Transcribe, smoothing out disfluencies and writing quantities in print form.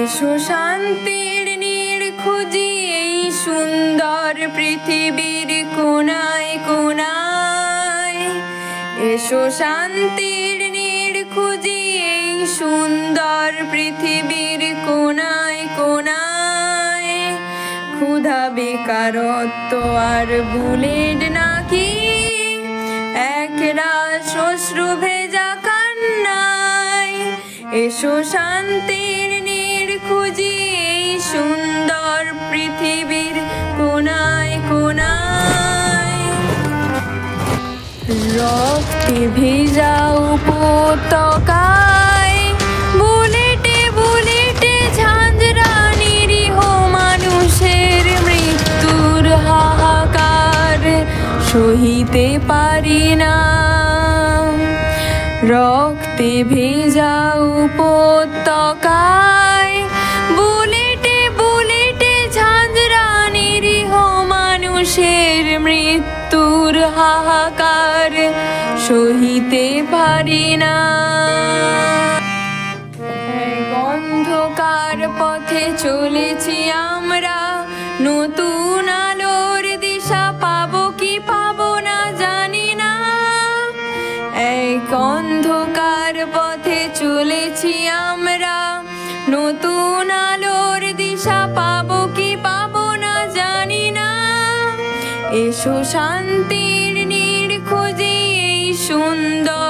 এসো শান্তির নীড় খুঁজি এই সুন্দর পৃথিবীর কোনায় কোনায়। এসো শান্তির নীড় খুঁজি এই সুন্দর পৃথিবীর কোনায় কোনায়। ক্ষুধা বেকারত্ব আর বুলেট নাকি একরাশ অশ্রু ভেজা কান্নায়। এসো শান্তির নীড় খুঁজি এই সুন্দর পৃথিবীর কোনায় কোনায়। রক্তে ভেজা উপত্যকায় বুলেটে বুলেটে ঝাঁঝরা নিরীহ মানুষের মৃত্যুর হাহাকার সহিতে পারি না। রক্তে ভেজা উপত্যকায় বুলেটে বুলেটে ঝাঁঝরা নিরীহ মানুষের মৃত্যুর হাহাকার সহিতে পারি না। অন্ধকার পথে চলেছি আমরা, নতুন আলোর দিশা পাবো কি পাবো না জানি না। এক অন্ধকার পথে চলেছি আমরা, নতুন আলোর দিশা পাবো কি পাবো না জানি না। এসো শান্তির নীড় খুঁজি এই সুন্দর